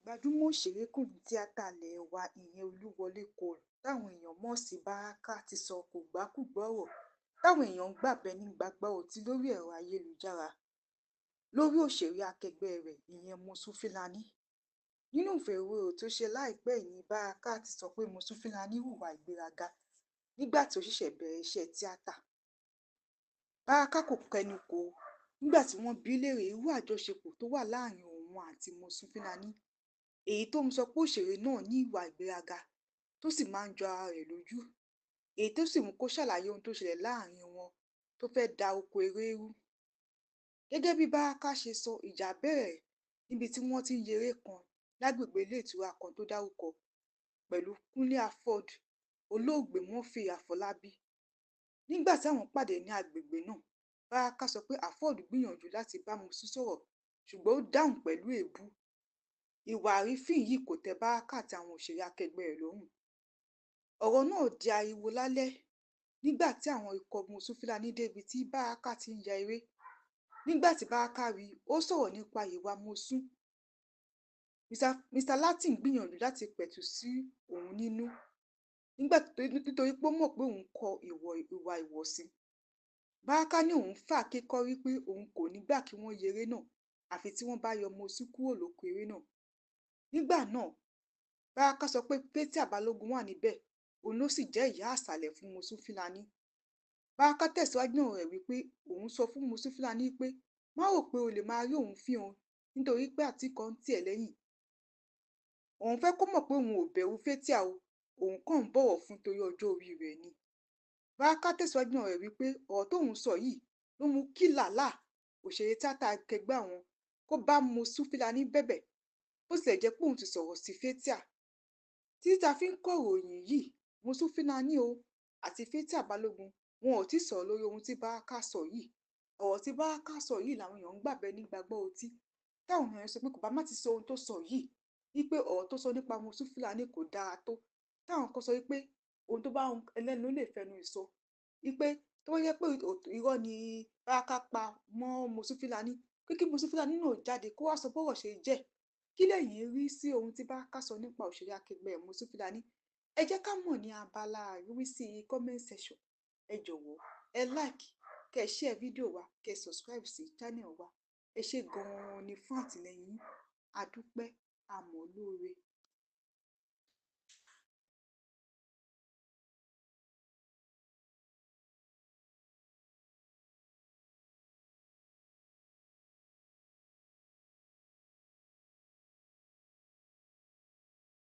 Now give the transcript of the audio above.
Gbajúmọ̀ òṣèrékùnrin tíátà ilẹ̀ wa ìyẹn Olúwọlé Cole táwọn èèyàn mọ̀ sí Báràká ti sọ kògbákùgbẹ́ ọ̀rọ̀ táwọn èèyàn ń gbàbẹ́ ní gbàgbà ọtí lórí ẹ̀rọ ayélujára lórí òṣèré akẹgbẹ́ rẹ̀ ìyẹn Mosún Fílàní. Nínú ìfèròrò tó ṣe láìpẹ́ yìí ni Báràká ti sọ pé Mosún Fílàní hùwà ìgbéraga nígbà tó ṣẹ̀ṣẹ̀ bẹ̀rẹ̀ iṣẹ́ tíátà. Báràká kò kẹnu kò nígbà tí wọ́n bi í léèrè irú àjọṣepọ̀ tó wà láàrin òun àti Mosún Fílàní, èyí tó ń sọ pé òṣèré náà ní ìwà ìgbéraga tó sì máa ń jọ ara rẹ̀ lójú, èyí tó sì mú kó ṣàlàyé ohun tó ṣẹlẹ̀ láàrin wọn tó fẹ́ da oko eré rú. Gẹ́gẹ́ bí Báràká ṣe sọ, ìjà bẹ̀rẹ̀ níbi tí wọ́n ti ń yeré kan lágbègbè ilé ìtura kan tó dárúkọ pẹ̀lú Kúnlé Afọ́d, olóògbé Murphy Àfọlábí. Nígbà tí àwọn pàdé ní agbègbè náà, Báràká sọ pé Afọ́d gbìyànjú láti bá Mosún sọ̀rọ̀ ṣùgbọ́n ó dáhùn pẹ̀lú èébú. Ìwà àrífín yìí kò tẹ́ Báràká àti àwọn òṣèré akẹgbẹ́ rẹ̀ lọ́rùn. Ọ̀rọ̀ náà di ariwo lálẹ́ nígbà tí àwọn ikọ̀ Mosún Fílàní débi tí Báràká ti ń ya eré. Nígbà tí Báràká rí i, ó sọ̀rọ̀ nípa ìwà Mosún. Mr. Latin gbìyànjú láti pẹ̀tù sí òun nínú nítorí pé ó mọ̀ pé òun kọ ìwà ìwọ̀sí. Báràká ní òun fà kíkọ́rí pé òun kò ní gbà kí wọ́n yeré náà àfi tí wọ́n bá yọ Mosún kúrò lóko eré náà. Nígbà náà, Báràká sọ pé Fathia Balogun wà níbẹ̀, òun ló sì jẹ́ ìyá àsàlẹ̀ fún Mosún Fílàní. Báràká tẹ̀síwájú náà rẹ̀ wípé òun sọ fún Mosún Fílàní pé má rò pé o lè máa rí òun fín òun nítorí pé àtìkọ́ ń tì ẹ́ lẹ́yìn. Òun fẹ́ kó mọ̀ pé òun ò bẹ̀rù Fathia o, òun kàn ń bọ̀wọ̀ fún torí ọjọ́ orí rẹ̀ ni. Báràká tẹ̀síwájú náà rẹ̀ wípé ọ̀rọ̀ tóun sọ yìí ló mú kí Làlá, òṣèré tíátà akẹgbẹ́ àwọn, kó bá Mosún Fílàní bẹ̀bẹ̀ bó tilẹ̀ jẹ́ pé òun ti sọ̀rọ̀ sí Fathia. Títí ta fi ń kọ ìròyìn yìí, Mosún Fílàní o àti Fathia Balogun wọn ò tí ì sọ̀rọ̀ lórí ohun tí Báràká sọ yìí. Ọ̀rọ̀ tí Báràká sọ yìí làwọn èèyàn ń gbàbẹ́ ní gbàgbọ́ ọtí táwọn èèyàn sọ pé kò bá má ti sọ ohun tó sọ yìí, wípé ọ̀rọ̀ tó sọ nípa Mosún Fílàní kò dára tó. Táwọn kan sọ wípé ohun tó bá ẹlẹ́nu ló lè fẹnu ìsọ, wípé tó yẹ pé irọ́ ni Báràká pa mọ́ Mosún Fílàní, pé kí Mosún Fílàní náà jáde kó wá sọ bọ́rọ̀ ṣe jẹ́. Kí lẹ̀yin rí sí ohun tí Báràká sọ nípa òṣèré akẹgbẹ́ Mosún Fílàní? Ẹ jẹ́ ká mọ̀ ní abala àríwísí comment section. Ẹ jọ̀wọ́ ẹ like, kẹ́ share fídíò wa, kẹ́ subscribe sí channel wa. Ẹ ṣé gan-an ni fún àtìlẹ́yìn yín. A dúpẹ́, a mọ̀ lóore.